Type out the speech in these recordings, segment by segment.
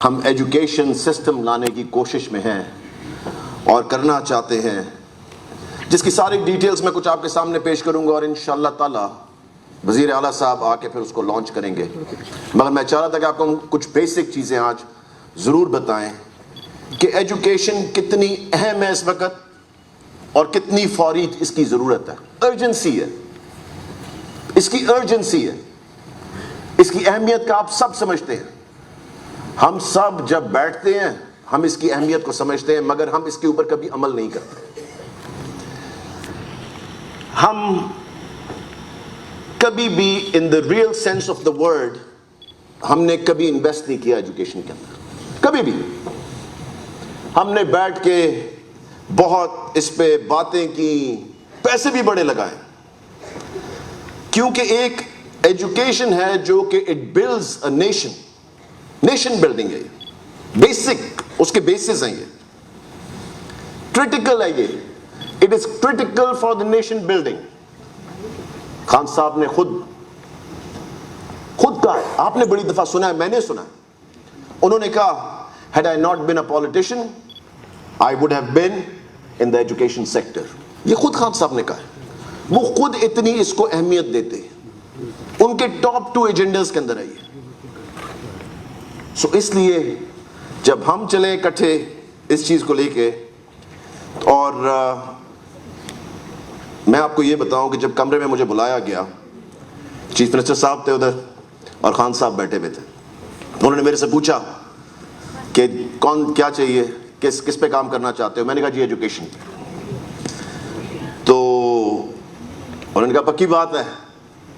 ہم education system لانے کی کوشش میں ہیں اور کرنا چاہتے ہیں، جس کی ساری ڈیٹیلز میں کچھ آپ کے سامنے پیش کروں گا اور انشاءاللہ تعالی وزیر اعلیٰ صاحب آ کے پھر اس کو لانچ کریں گے۔ مگر میں چاہ رہا تھا کہ آپ کو کچھ بیسک چیزیں آج ضرور بتائیں کہ ایجوکیشن کتنی اہم ہے اس وقت اور کتنی فوری اس کی ضرورت ہے، ارجنسی ہے، اس کی ارجنسی ہے، اس کی اہمیت کا آپ سب سمجھتے ہیں۔ ہم سب جب بیٹھتے ہیں ہم اس کی اہمیت کو سمجھتے ہیں، مگر ہم اس کے اوپر کبھی عمل نہیں کرتے۔ ہم کبھی بھی in the real sense of the word ہم نے کبھی انویسٹ نہیں کیا ایجوکیشن کے اندر، کبھی بھی۔ ہم نے بیٹھ کے بہت اس پہ باتیں کی، پیسے بھی بڑے لگائے، کیونکہ ایک ایجوکیشن ہے جو کہ it builds a nation, nation building ہے، بیسک اس کے بیسز ہیں، یہ کرٹیکل ہے، یہ it is critical for the nation building. Khan صاحب نے خود کہا ہے، آپ نے بڑی دفعہ سنا ہے، میں نے سنا ہے، انہوں نے کہا had I not been a politician I would have been in the education sector۔ یہ خود خان صاحب نے کہا ہے، وہ خود اتنی اس کو اہمیت دیتے ہیں، ان کے ٹاپ 2 ایجنڈاز کے اندر ہے یہ۔ سو اس لیے جب ہم چلیں اکٹھے اس چیز کو لے کے، اور میں آپ کو یہ بتاؤں کہ جب کمرے میں مجھے بلایا گیا، چیف منسٹر صاحب تھے ادھر اور خان صاحب بیٹھے ہوئے تھے، انہوں نے میرے سے پوچھا کہ کون کیا چاہیے، کس پہ کام کرنا چاہتے ہو؟ میں نے کہا جی ایجوکیشن پہ۔ تو انہوں نے کہا پکی بات ہے؟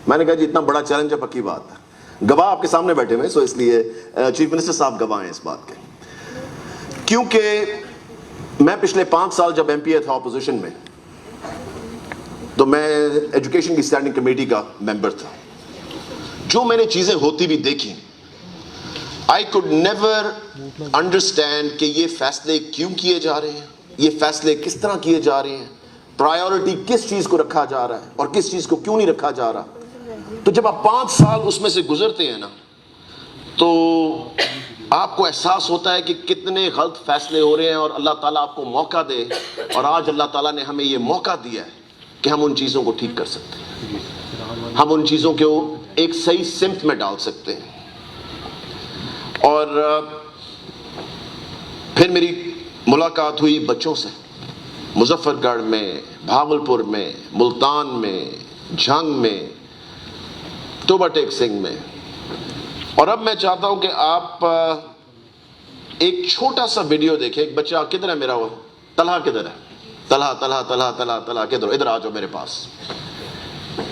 میں نے کہا جی اتنا بڑا چیلنج ہے، پکی بات ہے۔ گواہ آپ کے سامنے بیٹھے ہوئے، سو اس لیے چیف منسٹر صاحب گواہ ہیں اس بات کے، کیونکہ میں پچھلے 5 سال جب ایم پی اے تھا اپوزیشن میں، تو میں ایجوکیشن کی اسٹینڈنگ کمیٹی کا ممبر تھا۔ جو میں نے چیزیں ہوتی بھی دیکھی، I could never understand کہ یہ فیصلے کیوں کیے جا رہے ہیں، یہ فیصلے کس طرح کیے جا رہے ہیں، پرائیورٹی کس چیز کو رکھا جا رہا ہے اور کس چیز کو کیوں نہیں رکھا جا رہا۔ تو جب آپ 5 سال اس میں سے گزرتے ہیں نا، تو آپ کو احساس ہوتا ہے کہ کتنے غلط فیصلے ہو رہے ہیں، اور اللہ تعالیٰ آپ کو موقع دے، اور آج اللہ تعالیٰ نے ہمیں یہ موقع دیا ہے کہ ہم ان چیزوں کو ٹھیک کر سکتے ہیں، ہم ان چیزوں کو ایک صحیح سمت میں ڈال سکتے ہیں۔ اور پھر میری ملاقات ہوئی بچوں سے، مظفر گڑھ میں، بھاگلپور میں، ملتان میں، جھنگ میں، ٹوبہ ٹیک سنگھ میں۔ اور اب میں چاہتا ہوں کہ آپ ایک چھوٹا سا ویڈیو دیکھیں۔ ایک بچہ کدھر ہے میرا، وہ طلحہ کدھر ہے؟ طلحہ کدھر؟ ادھر آ جاؤ میرے پاس۔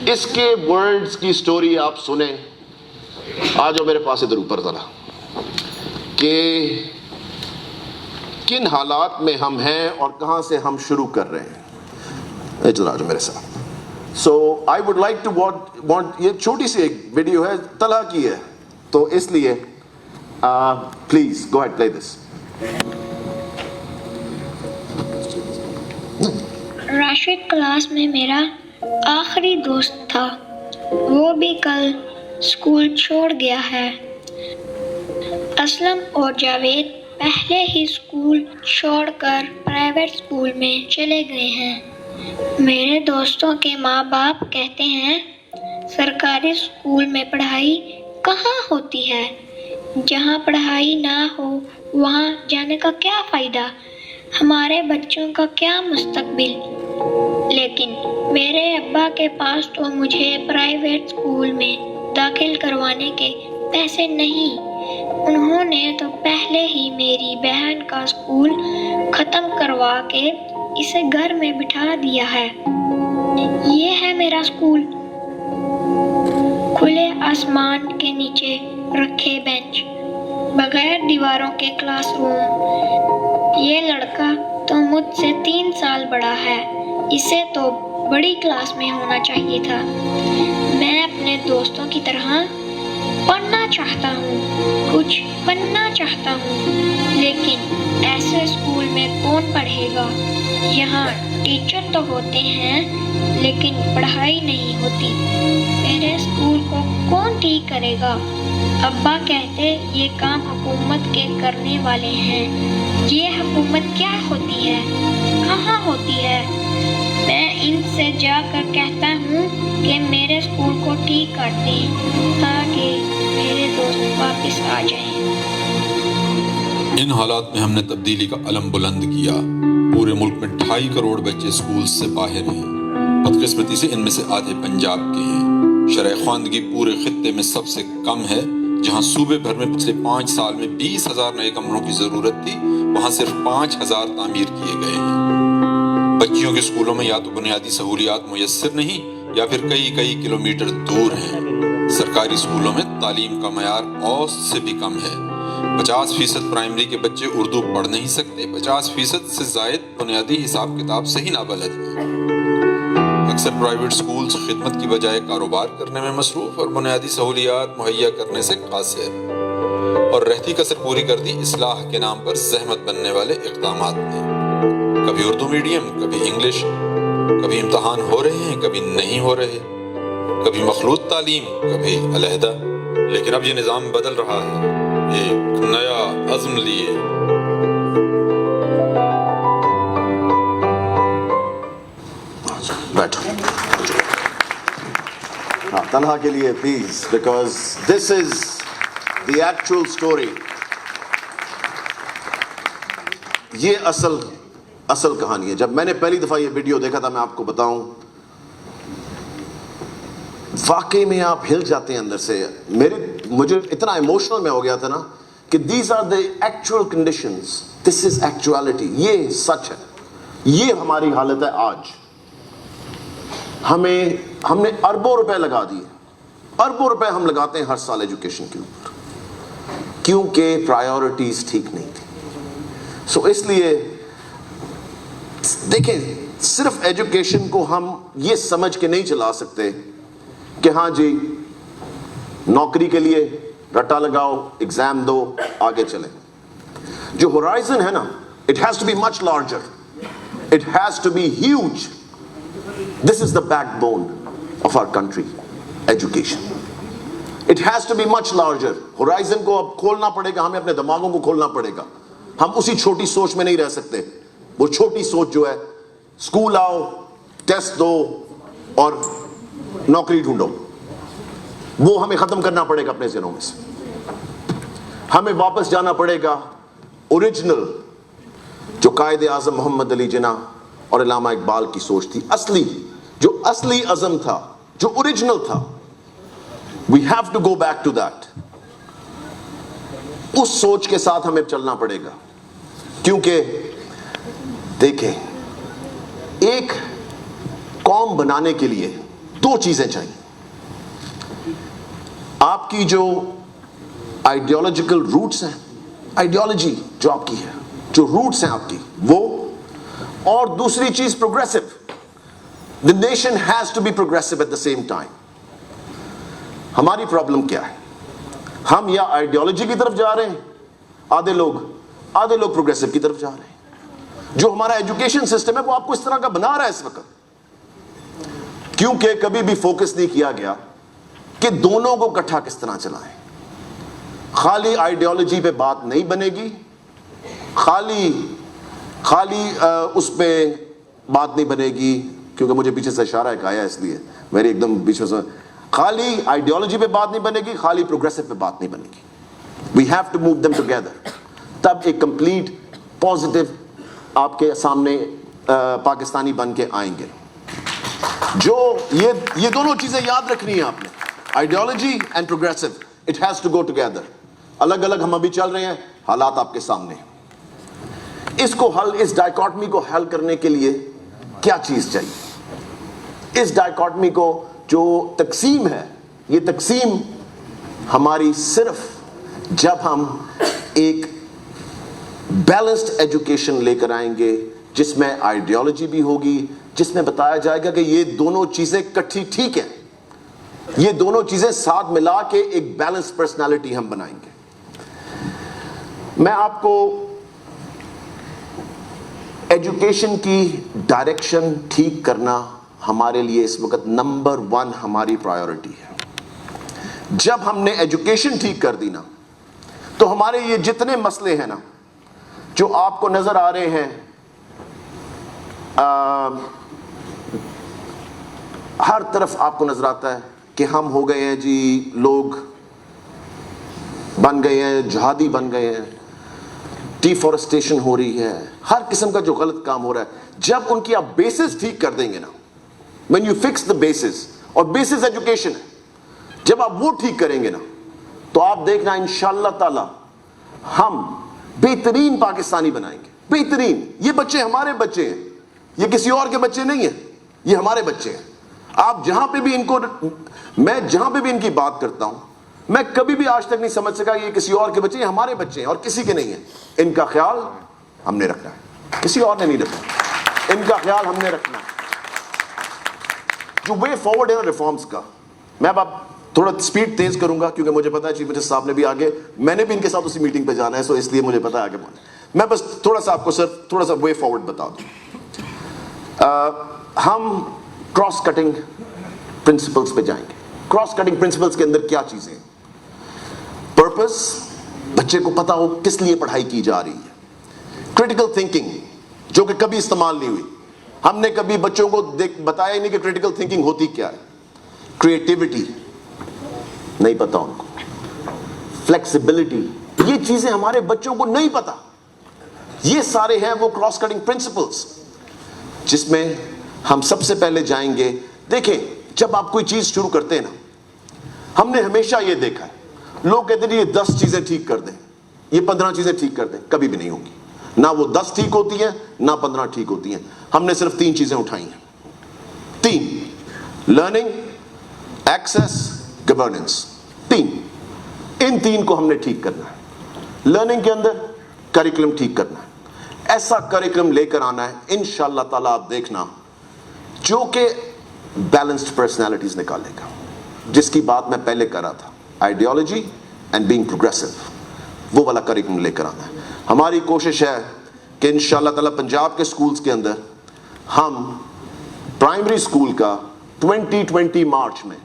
اس کے ورڈز کی سٹوری آپ سنیں، آ جاؤ میرے پاس ادھر اوپر ذرا، کہ کن حالات میں ہم ہیں اور کہاں سے ہم شروع کر رہے ہیں۔ ادھر آ جاؤ میرے ساتھ۔ So I would like to want, یہ چھوٹی سی ایک ویڈیو ہے، طلحہ کی ہے، تو اس لیے please go ahead play this. Rashid class میں میرا آخری دوست تھا، وہ بھی کل اسکول چھوڑ گیا ہے۔ اسلم اور جاوید پہلے ہی اسکول چھوڑ کر پرائیویٹ اسکول میں چلے گئے ہیں۔ میرے دوستوں کے ماں باپ کہتے ہیں سرکاری اسکول میں پڑھائی کہاں ہوتی ہے، جہاں پڑھائی نہ ہو وہاں جانے کا کیا فائدہ، ہمارے بچوں کا کیا مستقبل۔ لیکن میرے ابا کے پاس تو مجھے پرائیویٹ اسکول میں داخل کروانے کے پیسے نہیں، انہوں نے تو پہلے ہی میری بہن کا اسکول ختم کروا کے اسے گھر میں بٹھا دیا ہے۔ یہ ہے میرا اسکول، کھلے آسمان کے نیچے رکھے بینچ، بغیر دیواروں کے کلاس روم۔ یہ لڑکا تو مجھ سے 3 سال بڑا ہے، اسے تو بڑی کلاس میں ہونا چاہیے تھا۔ میں اپنے دوستوں کی طرح پڑھنا چاہتا ہوں، کچھ بننا چاہتا ہوں، لیکن ایسے اسکول میں کون پڑھے گا؟ یہاں ٹیچر تو ہوتے ہیں لیکن پڑھائی نہیں ہوتی. میرے اسکول کو کون ٹھیک کرے گا؟ ابا کہتے یہ کام حکومت کے کرنے والے ہیں. یہ حکومت کیا ہوتی ہے؟ کہاں ہوتی ہے؟ میں ان سے جا کر کہتا ہوں کہ میرے اسکول کو ٹھیک کر دیں تاکہ میرے دوست واپس آ جائیں. ان حالات میں ہم نے تبدیلی کا علم بلند کیا. پورے ملک میں 2.5 کروڑ بچے اسکول سے باہر ہیں. بدقسمتی سے ان میں سے آدھے پنجاب کے ہیں. شرح خواندگی پورے خطے میں سب سے کم ہے. جہاں صوبے بھر میں پچھلے 5 سال میں 20,000 نئے کمروں کی ضرورت تھی، وہاں صرف 5,000 تعمیر کیے گئے ہیں. بچیوں کے اسکولوں میں یا تو بنیادی سہولیات میسر نہیں یا پھر کئی کلومیٹر دور ہیں. سرکاری اسکولوں میں تعلیم کا معیار اوسط سے بھی کم ہے. 50% پرائمری کے بچے اردو پڑھ نہیں سکتے. 50% سے زائد بنیادی حساب کتاب سے ہی نابلد ہیں. اکثر پرائیویٹ سکولز خدمت کی بجائے کاروبار کرنے میں مصروف اور بنیادی سہولیات مہیا کرنے سے قاصر، اور رہتی کسر پوری کر دی اصلاح کے نام پر زحمت بننے والے اقدامات نے. کبھی اردو میڈیم، کبھی انگلش، کبھی امتحان ہو رہے ہیں، کبھی نہیں ہو رہے، کبھی مخلوط تعلیم، کبھی علیحدہ. لیکن اب یہ نظام بدل رہا ہے. ایک نیا عزم لیے بیٹھو. ہاں، تنہا کے لیے please, because this is the actual story. یہ اصل کہانی ہے. جب میں نے پہلی دفعہ یہ ویڈیو دیکھا تھا، میں آپ کو بتاؤں، واقعی میں آپ ہل جاتے ہیں اندر سے. مجھے اتنا ایموشنل میں ہو گیا تھا نا کہ these are the actual conditions. This is actuality. یہ سچ ہے. یہ ہماری حالت ہے آج. ہم نے اربوں روپے لگا دیے. اربوں روپے ہم لگاتے ہیں ہر سال ایجوکیشن کے اوپر، کیونکہ پرائیورٹیز ٹھیک نہیں تھی. سو اس لیے دیکھیں، صرف ایجوکیشن کو ہم یہ سمجھ کے نہیں چلا سکتے کہ ہاں جی نوکری کے لیے رٹا لگاؤ، ایگزام دو، آگے چلیں. جو ہورائزن ہے نا، it has to be much larger. It has to be huge. This is the backbone of our country, education. It has to be much larger. Horizon کو اب کھولنا پڑے گا. ہمیں اپنے دماغوں کو کھولنا پڑے گا. ہم اسی چھوٹی سوچ میں نہیں رہ سکتے. وہ چھوٹی سوچ جو ہے، اسکول آؤ، ٹیسٹ دو اور نوکری ڈھونڈو، وہ ہمیں ختم کرنا پڑے گا اپنے ذہنوں میں سے. ہمیں واپس جانا پڑے گا اوریجنل، جو قائد اعظم محمد علی جناح اور علامہ اقبال کی سوچ تھی. جو اصلی عزم تھا، جو اوریجنل تھا. We have to go back to that. اس سوچ کے ساتھ ہمیں چلنا پڑے گا. کیونکہ دیکھیں، ایک قوم بنانے کے لیے 2 چیزیں چاہیے. آپ کی جو آئیڈیالوجیکل روٹس ہیں، آئیڈیالوجی جو آپ کی ہے، جو روٹس ہیں آپ کی، وہ، اور دوسری چیز progressive. The nation has to be progressive at the same time. ہماری پرابلم کیا ہے؟ ہم یا آئیڈیالوجی کی طرف جا رہے ہیں، آدھے لوگ پروگریسو کی طرف جا رہے ہیں. جو ہمارا ایجوکیشن سسٹم ہے وہ آپ کو اس طرح کا بنا رہا ہے اس وقت، کیونکہ کبھی بھی فوکس نہیں کیا گیا کہ دونوں کو اکٹھا کس طرح چلائیں. خالی آئیڈیالوجی پہ بات نہیں بنے گی، خالی اس پہ بات نہیں بنے گی، کیونکہ مجھے پیچھے سے اشارہ ایک آیا، اس لیے میری ایک دم بیچ میں سے. خالی آئیڈیالوجی پہ بات نہیں بنے گی، خالی پروگریسو پہ بات نہیں بنے گی. We have to move them together. تب ایک کمپلیٹ پازیٹیو آپ کے سامنے پاکستانی بن کے آئیں گے. جو یہ دونوں چیزیں یاد رکھنی ہیں آپ نے، ideology and progressive. It has to go together. الگ الگ ہم ابھی چل رہے ہیں، حالات آپ کے سامنے. اس ڈائیکاٹمی کو حل کرنے کے لیے کیا چیز چاہیے؟ اس ڈائیکاٹمی کو، جو تقسیم ہے، یہ تقسیم ہماری صرف جب ہم ایک بیلنسڈ ایجوکیشن لے کر آئیں گے، جس میں آئیڈیالوجی بھی ہوگی، جس میں بتایا جائے گا کہ یہ دونوں چیزیں کٹھی ٹھیک ہیں، یہ دونوں چیزیں ساتھ ملا کے ایک بیلنس پرسنالٹی ہم بنائیں گے. میں آپ کو ایجوکیشن کی ڈائریکشن ٹھیک کرنا ہمارے لیے اس وقت نمبر 1 ہماری پرائیورٹی ہے. جب ہم نے ایجوکیشن ٹھیک کر دی نا تو ہمارے یہ جتنے مسئلے ہیں نا جو آپ کو نظر آ رہے ہیں, ہر طرف آپ کو نظر آتا ہے کہ ہم ہو گئے ہیں جی, لوگ بن گئے ہیں, جہادی بن گئے ہیں, ڈیفورسٹیشن ہو رہی ہے, ہر قسم کا جو غلط کام ہو رہا ہے. جب ان کی آپ بیسز ٹھیک کر دیں گے نا, when you fix the basis, اور بیسز ایجوکیشن ہے, جب آپ وہ ٹھیک کریں گے نا تو آپ دیکھنا انشاءاللہ تعالی ہم بہترین پاکستانی بنائیں گے. بہترین. یہ بچے ہمارے بچے ہیں, یہ کسی اور کے بچے نہیں ہیں, یہ ہمارے بچے ہیں. آپ جہاں پہ بھی ان کو, میں جہاں پہ بھی ان کی بات کرتا ہوں, میں کبھی بھی آج تک نہیں سمجھ سکا یہ کسی اور کے بچے, یہ ہمارے بچے ہیں اور کسی کے نہیں ہیں. ان کا خیال ہم نے رکھنا ہے, کسی اور نے نہیں رکھنا. ان کا خیال ہم نے رکھنا ہے. جو وے فارورڈ ہے نا ریفارمز کا, میں اب تھوڑا سپیڈ تیز کروں گا کیونکہ مجھے پتا ہے چیف منسٹر صاہب نے بھی آگے, میں نے بھی ان کے ساتھ اسی میٹنگ پہ جانا ہے, سو اس لیے مجھے پتا ہے آگے بڑھنا. میں بس تھوڑا سا آپ کو صرف تھوڑا سا وے فارورڈ بتا دوں. ہم کراس کٹنگ پرنسپلز پہ جائیں گے. کراس کٹنگ پرنسپلز کے اندر کیا چیزیں ہیں؟ پرپس, بچے کو پتا ہو کس لیے پڑھائی کی جا رہی ہے. کریٹیکل تھنکنگ جو کہ کبھی استعمال نہیں ہوئی, ہم نے کبھی بچوں کو بتایا ہی نہیں کہ کریٹیکل تھنکنگ ہوتی کیا ہے. کریٹیوٹی نہیں پتا ان کو. فلیکسیبلٹی, یہ چیزیں ہمارے بچوں کو نہیں پتا. یہ سارے ہیں وہ کراس کٹنگ پرنسپلز جس میں ہم سب سے پہلے جائیں گے. دیکھیں, جب آپ کوئی چیز شروع کرتے ہیں نا, ہم نے ہمیشہ یہ دیکھا ہے, لوگ کہتے ہیں یہ 10 چیزیں ٹھیک کر دیں, یہ 15 چیزیں ٹھیک کر دیں. کبھی بھی نہیں ہوگی. نہ وہ 10 ٹھیک ہوتی ہیں نہ 15 ٹھیک ہوتی ہیں. ہم نے صرف 3 چیزیں اٹھائی ہیں. 3: لرننگ, ایکسیس, گورننس. 3. ان 3 کو ہم نے ٹھیک کرنا ہے. لرننگ کے اندر کریکولم ٹھیک کرنا ہے. ایسا کریکولم لے کر آنا ہے انشاءاللہ تعالیٰ, آپ دیکھنا, جو کہ بیلنسڈ پرسنالٹیز نکالے گا, جس کی بات میں پہلے کر رہا تھا, آئیڈیالوجی اینڈ بینگ پروگریسو. وہ والا کریکولم لے کر آنا ہے. ہماری کوشش ہے کہ انشاءاللہ تعالیٰ پنجاب کے سکولز کے اندر ہم پرائمری سکول کا 2020 مارچ میں,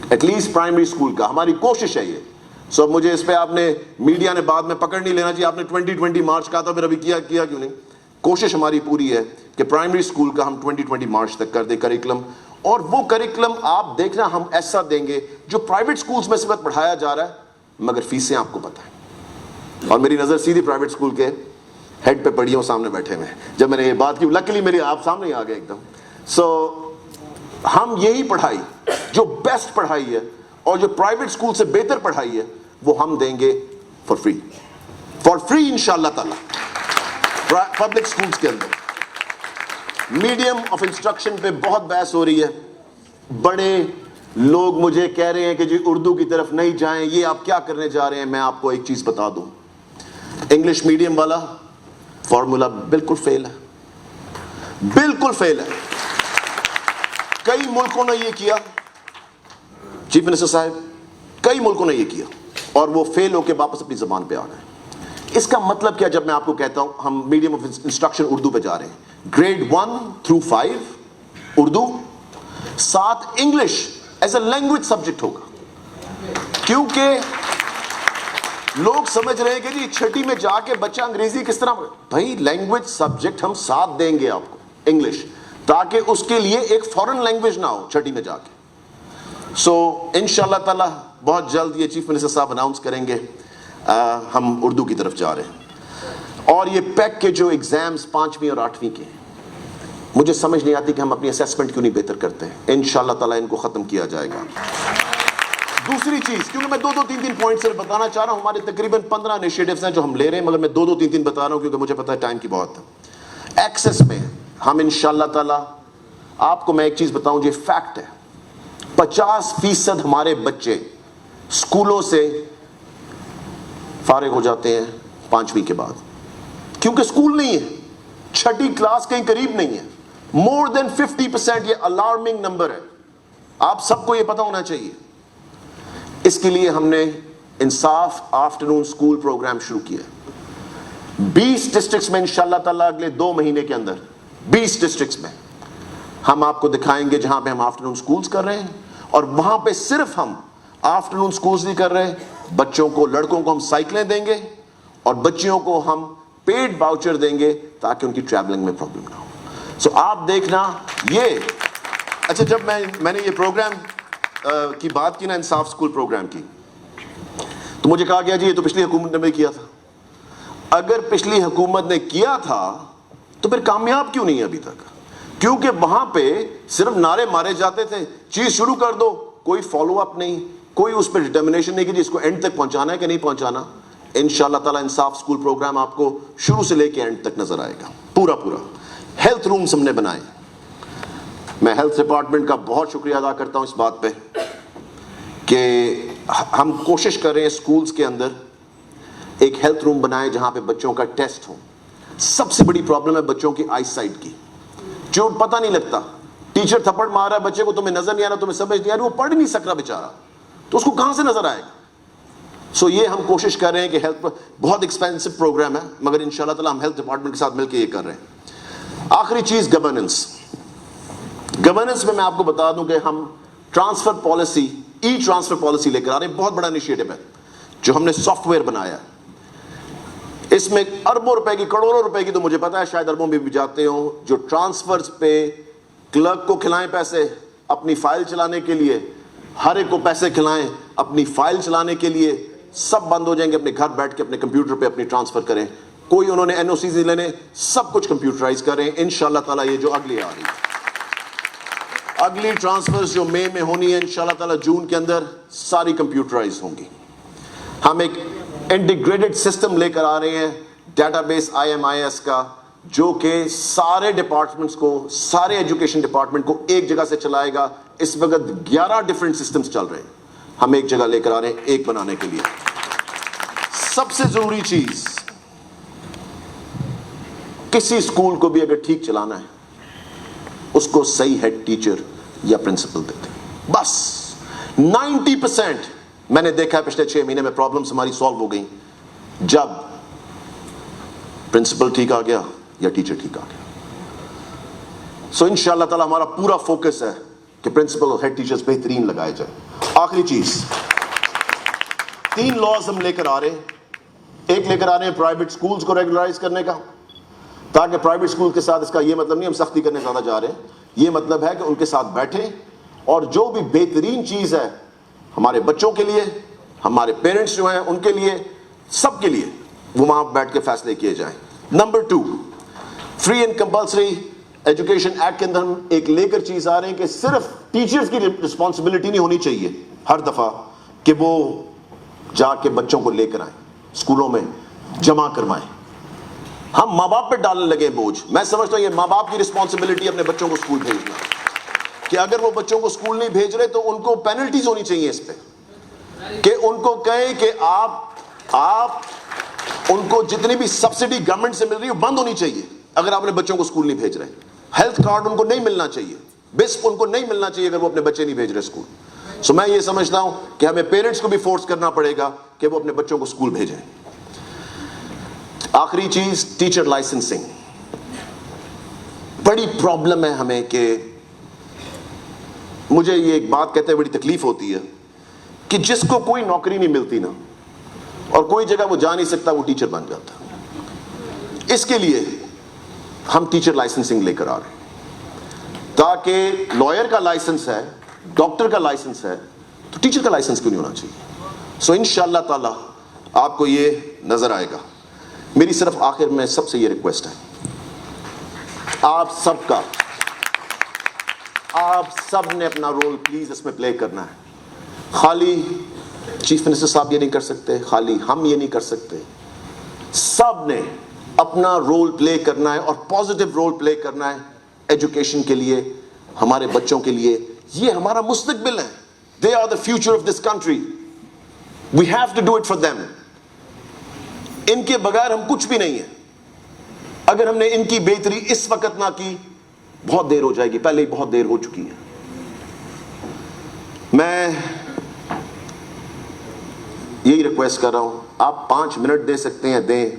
ایٹ لیسٹ پرائمری سکول کا, ہماری کوشش ہے یہ. سو مجھے اس پہ آپ نے, میڈیا نے بعد میں پکڑ نہیں لینا چاہیے, آپ نے 2020 مارچ کہا تھا, پھر ابھی کیا کیوں نہیں. کوشش ہماری پوری ہے کہ پرائمری سکول کا ہم 2020 مارچ تک کر دیں کریکولم. اور وہ کریکولم آپ دیکھنا ہم ایسا دیں گے جو پرائیویٹ سکولز میں اس وقت پڑھایا جا رہا ہے, مگر فیسیں آپ کو پتہ ہیں. اور میری نظر سیدھی پرائیویٹ سکول کے ہیڈ پہ پڑی ہوں, سامنے بیٹھے ہوئے. جب میں نے یہ بات کی, لکیلی میری آپ سامنے آ گئے ایک دم. سو ہم یہی پڑھائی جو بیسٹ پڑھائی ہے اور جو پرائیویٹ سکول سے بہتر پڑھائی ہے وہ ہم دیں گے فار فری انشاءاللہ تعالی پبلک سکولز کے اندر. میڈیم آف انسٹرکشن پہ بہت بحث ہو رہی ہے. بڑے لوگ مجھے کہہ رہے ہیں کہ جی اردو کی طرف نہیں جائیں, یہ آپ کیا کرنے جا رہے ہیں. میں آپ کو ایک چیز بتا دوں, انگلش میڈیم والا فارمولا بالکل فیل ہے, بالکل فیل ہے. کئی ملکوں نے یہ کیا, چیف منسٹر صاحب, کئی ملکوں نے یہ کیا اور وہ فیل ہو کے واپس اپنی زبان پہ آ گئے. اس کا مطلب کیا؟ جب میں آپ کو کہتا ہوں ہم میڈیم آف انسٹرکشن اردو پہ جا رہے ہیں, grade 1 through 5 Urdu, 7 English as a language subject ہوگا. کیونکہ لوگ سمجھ رہے ہیں کہ جی 6ٹھی میں جا کے بچہ انگریزی کس طرح, بھائی لینگویج سبجیکٹ ہم 7 دیں گے آپ کو انگلش, تاکہ اس کے لیے ایک فورن لینگویج نہ ہو 6ٹھی میں جا کے. سو انشاءاللہ تعالی بہت جلد یہ چیف منسٹر صاحب اناؤنس کریں گے, ہم اردو کی طرف جا رہے ہیں. اور یہ پیک کے جو ایگزامز 5ویں اور 8ویں کے, مجھے سمجھ نہیں آتی کہ ہم اپنی اسیسمنٹ کیوں نہیں بہتر کرتے ہیں. انشاءاللہ تعالیٰ ان کو ختم کیا جائے گا. دوسری چیز, کیونکہ میں 2-3 پوائنٹ سے بتانا چاہ رہا ہوں, ہمارے تقریباً 15 انیشیٹیوز ہیں جو ہم لے رہے ہیں, مگر میں 2-3 بتا رہا ہوں کیونکہ مجھے پتا ہے ٹائم کی بہت ہے. ایکسیس میں ہم انشاءاللہ تعالیٰ, آپ کو میں ایک چیز بتاؤں, یہ فیکٹ ہے, 50% ہمارے بچے اسکولوں سے فارغ ہو جاتے ہیں 5ویں کے بعد, کیونکہ اسکول نہیں ہے, 6ٹھی کلاس کہیں قریب نہیں ہے. مور دین 50%, یہ الارمنگ نمبر ہے, آپ سب کو یہ پتا ہونا چاہیے. اس کے لیے ہم نے انصاف آفٹرنون اسکول پروگرام شروع کیا. 20 ڈسٹرکٹس میں انشاءاللہ تعالیٰ اگلے 2 مہینے کے اندر 20 ڈسٹرکٹس میں ہم آپ کو دکھائیں گے جہاں پہ ہم آفٹرنون سکولز کر رہے ہیں, اور وہاں پہ صرف ہم آفٹرنون سکولز نہیں کر رہے, بچوں کو, لڑکوں کو ہم سائیکلیں دیں گے اور بچیوں کو ہم پیڈ واؤچر دیں گے تاکہ ان کی ٹریولنگ میں پرابلم نہ ہو. سو آپ دیکھنا یہ اچھا, جب میں نے یہ پروگرام کی بات کی نا, انصاف سکول پروگرام کی, تو مجھے کہا گیا جی یہ تو پچھلی حکومت نے بھی کیا تھا. اگر پچھلی حکومت نے کیا تھا تو پھر کامیاب کیوں نہیں ہے ابھی تک؟ کیونکہ وہاں پہ صرف نعرے مارے جاتے تھے, چیز شروع کر دو, کوئی فالو اپ نہیں, کوئی اس پہ ڈٹرمنیشن نہیں کہ جی اس کو اینڈ تک پہنچانا ہے کہ نہیں پہنچانا. انشاءاللہ تعالیٰ انصاف سکول پروگرام آپ کو شروع سے لے کے اینڈ تک نظر آئے گا پورا پورا. ہیلتھ رومز ہم نے بنائے, میں ہیلتھ ڈپارٹمنٹ کا بہت شکریہ ادا کرتا ہوں اس بات پہ کہ ہم کوشش کر رہے ہیں اسکولز کے اندر ایک ہیلتھ روم بنائے جہاں پہ بچوں کا ٹیسٹ ہو. سب سے بڑی پرابلم ہے بچوں کی آئی سائٹ کی, جو پتہ نہیں لگتا, ٹیچر تھپڑ مار رہا ہے بچے کو, تمہیں نظر نہیں آ رہا, تمہیں سمجھ نہیں آ رہی, وہ پڑھ نہیں سک رہا بیچارہ, تو اس کو کہاں سے نظر آئے گا. سو یہ ہم کوشش کر رہے ہیں کہ ہیلتھ بہت ایکسپینسو پروگرام ہے, مگر انشاءاللہ تعالیٰ ہم ہیلتھ ڈپارٹمنٹ کے ساتھ مل کے یہ کر رہے ہیں. آخری چیز گورننس. گورننس میں آپ کو بتا دوں کہ ہم ٹرانسفر پالیسی, ای ٹرانسفر پالیسی لے کر آ رہے ہیں. بہت بڑا انیشیٹو ہے جو ہم نے سافٹ ویئر بنایا ہے. اس میں اربوں روپے کی, کروڑوں روپے کی, تو مجھے پتا ہے شاید اربوں میں بھی جاتے ہوں, جو ٹرانسفرز پہ کلرک کو کھلائیں پیسے اپنی فائل چلانے کے لیے, ہر ایک کو پیسے کھلائیں اپنی فائل چلانے کے لیے, سب بند ہو جائیں گے. اپنے گھر بیٹھ کے اپنے کمپیوٹر پہ اپنی ٹرانسفر کریں, کوئی انہوں نے این او سیز نہیں لینے, سب کچھ کمپیوٹرائز کریں. انشاءاللہ تعالیٰ یہ جو اگلی آ رہی ہے, اگلی ٹرانسفرز جو مئی میں ہونی ہے انشاءاللہ تعالیٰ جون کے اندر ساری کمپیوٹرائز ہوں گی. ہم ایک انٹیگریٹڈ سسٹم لے کر آ رہے ہیں, ڈیٹا بیس IMIS کا, جو کہ سارے ڈپارٹمنٹس کو, سارے ایجوکیشن ڈپارٹمنٹ کو ایک جگہ سے چلائے گا. اس وقت 11 ڈفرینٹ سسٹمز چل رہے ہیں, ہم ایک جگہ لے کر آ رہے ہیں ایک بنانے کے لیے. سب سے ضروری چیز, کسی اسکول کو بھی اگر ٹھیک چلانا ہے اس کو صحیح ہیڈ ٹیچر یا پرنسپل دیتے. بس 90% میں نے دیکھا ہے پچھلے 6 مہینے میں پرابلمس ہماری سالو ہو گئیں جب پرنسپل ٹھیک آ گیا یا ٹیچر ٹھیک آ گیا. سو انشاءاللہ تعالیٰ ہمارا پورا فوکس ہے کہ پرنسپل اور ہیڈ ٹیچرز بہترین لگائے جائیں. آخری چیز, 3 لاز ہم لے کر آ رہے ہیں. ایک لے کر آ رہے ہیں پرائیویٹ سکولز کو ریگولرائز کرنے کا, تاکہ پرائیویٹ سکول کے ساتھ, اس کا یہ مطلب نہیں ہم سختی کرنے زیادہ جا رہے ہیں, یہ مطلب ہے کہ ان کے ساتھ بیٹھیں اور جو بھی بہترین چیز ہے ہمارے بچوں کے لیے, ہمارے پیرنٹس جو ہیں ان کے لیے, سب کے لیے, وہ وہاں بیٹھ کے فیصلے کیے جائیں. Number 2, free and compulsory education act کے اندر ہم ایک لے کر چیز آ رہے ہیں کہ صرف ٹیچرز کی رسپانسبلٹی نہیں ہونی چاہیے ہر دفعہ کہ وہ جا کے بچوں کو لے کر آئیں, اسکولوں میں جمع کروائیں. ہم ماں باپ پہ ڈالنے لگے بوجھ. میں سمجھتا ہوں یہ ماں باپ کی رسپانسبلٹی اپنے بچوں کو اسکول بھیجنا, کہ اگر وہ بچوں کو اسکول نہیں بھیج رہے تو ان کو پینلٹیز ہونی چاہیے اس پہ, کہ ان کو کہیں کہ آپ ان کو جتنی بھی سبسڈی گورنمنٹ سے مل رہی ہے وہ بند ہونی چاہیے اگر آپ اپنے بچوں کو اسکول نہیں بھیج رہے. ہیلتھ کارڈ ان کو نہیں ملنا چاہیے, بسپ ان کو نہیں ملنا چاہیے اگر وہ اپنے بچے نہیں بھیج رہے اسکول. سو میں یہ سمجھتا ہوں کہ ہمیں پیرنٹس کو بھی فورس کرنا پڑے گا کہ وہ اپنے بچوں کو اسکول بھیجیں. آخری چیز, ٹیچر لائسنسنگ. بڑی پرابلم ہے ہمیں, کہ مجھے یہ ایک بات کہتے ہوئے بڑی تکلیف ہوتی ہے کہ جس کو کوئی نوکری نہیں ملتی نا اور کوئی جگہ وہ جا نہیں سکتا, وہ ٹیچر بن جاتا. اس کے لیے ہم ٹیچر لائسنسنگ لے کر آ رہے ہیں, تاکہ لائر کا لائسنس ہے, ڈاکٹر کا لائسنس ہے, تو ٹیچر کا لائسنس کیوں نہیں ہونا چاہیے. سو انشاءاللہ تعالی آپ کو یہ نظر آئے گا. میری صرف آخر میں سب سے یہ ریکویسٹ ہے, آپ سب نے اپنا رول پلیز اس میں پلے کرنا ہے. خالی چیف منسٹر صاحب یہ نہیں کر سکتے, خالی ہم یہ نہیں کر سکتے, سب نے اپنا رول پلے کرنا ہے اور پازیٹیو رول پلے کرنا ہے ایجوکیشن کے لیے, ہمارے بچوں کے لیے. یہ ہمارا مستقبل ہے. They are the future of this country. We have to do it for them. ان کے بغیر ہم کچھ بھی نہیں ہیں. اگر ہم نے ان کی بہتری اس وقت نہ کی, بہت دیر ہو جائے گی, پہلے ہی بہت دیر ہو چکی ہے. میں یہی ریکویسٹ کر رہا ہوں, آپ 5 منٹ دے سکتے ہیں دیں,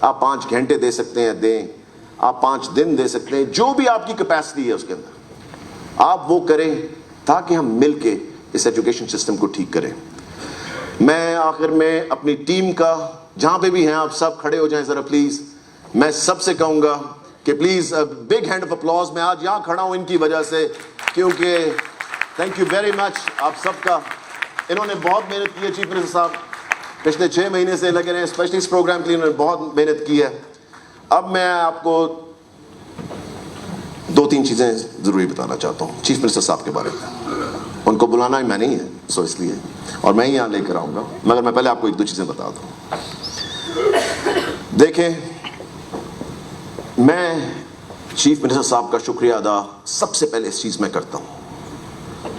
آپ 5 گھنٹے دے سکتے ہیں دیں, آپ 5 دن دے سکتے ہیں, جو بھی آپ کی کیپیسٹی ہے اس کے اندر آپ وہ کریں تاکہ ہم مل کے اس ایجوکیشن سسٹم کو ٹھیک کریں. میں آخر میں اپنی ٹیم کا, جہاں پہ بھی ہیں آپ سب کھڑے ہو جائیں ذرا پلیز. میں سب سے کہوں گا کہ please big hand of applause. میں آج یہاں کھڑا ہوں ان کی وجہ سے, کیونکہ تھینک یو ویری مچ آپ سب کا. انہوں نے بہت محنت کی ہے. چیف منسٹر صاحب پچھلے 6 مہینے سے لگے رہے ہیں اسپیشلی اس پروگرام کے لیے, انہوں نے بہت محنت کی ہے. اب میں آپ کو 2-3 چیزیں ضروری بتانا چاہتا ہوں چیف منسٹر صاحب کے بارے میں. ان کو بلانا ہی میں نہیں ہے, سو اس لیے, اور میں ہی یہاں لے کر آؤں گا, مگر میں پہلے آپ کو 1-2 چیزیں بتا دوں. دیکھیں, میں چیف منسٹر صاحب کا شکریہ ادا سب سے پہلے اس چیز میں کرتا ہوں.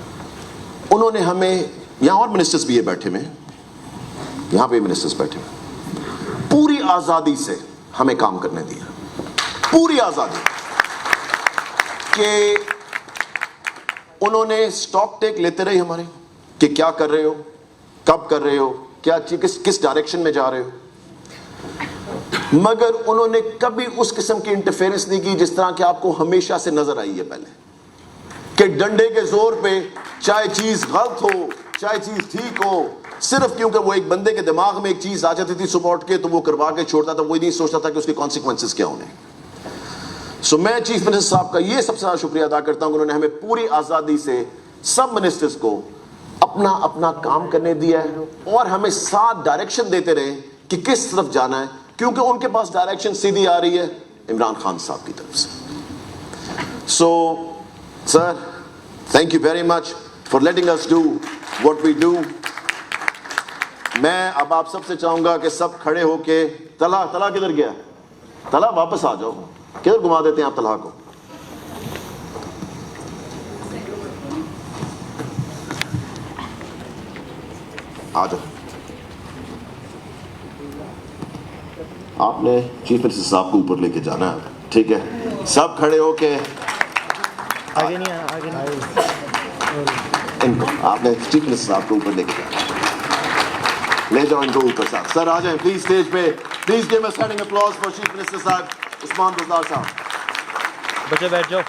انہوں نے ہمیں, یہاں اور منسٹرز بھی یہ بیٹھے میں, یہاں پہ منسٹرز بیٹھے میں, پوری آزادی سے ہمیں کام کرنے دیا, پوری آزادی. کہ انہوں نے سٹاک ٹیک لیتے رہے ہمارے کہ کیا کر رہے ہو, کب کر رہے ہو, کیا کس ڈائریکشن میں جا رہے ہو. مگر انہوں نے کبھی اس قسم کی انٹرفیئرنس نہیں کی جس طرح کہ آپ کو ہمیشہ سے نظر آئی ہے پہلے, کہ ڈنڈے کے زور پہ چاہے چیز غلط ہو چاہے چیز ٹھیک ہو, صرف کیونکہ وہ ایک بندے کے دماغ میں ایک چیز آ جاتی تھی صبح اٹھ کے تو وہ کروا کے چھوڑتا تھا, وہ نہیں سوچتا تھا کہ اس کے کانسیکوینسز کیا ہونے. سو میں چیف منسٹر صاحب کا یہ سب سے زیادہ شکریہ ادا کرتا ہوں کہ انہوں نے ہمیں پوری آزادی سے سب منسٹرز کو اپنا اپنا کام کرنے دیا ہے, اور ہمیں ساتھ ڈائریکشن دیتے رہے کہ کس طرف جانا ہے, کیونکہ ان کے پاس ڈائریکشن سیدھی آ رہی ہے عمران خان صاحب کی طرف سے. So sir, thank you very much for letting us do what we do. میں اب آپ سب سے چاہوں گا کہ سب کھڑے ہو کے, طلحہ کدھر گیا, طلحہ واپس آ جاؤ, کدھر گھما دیتے ہیں آپ طلحہ کو. آ جاؤ. آپ نے چیف منسٹر صاحب کو اوپر لے کے جانا ہے, ٹھیک ہے, سب کھڑے ہو کے آگے نہیں آنا, آگے نہیں. ان کو آپ نے چیف منسٹر صاحب کو اوپر لے کے جانا, لے جاؤ ان کو اوپر صاحب. سر آ جائیں پلیز اسٹیج پہ, please give a standing applause for chief minister صاحب عثمان بزدار صاحب. بچے بیٹھ جاؤ.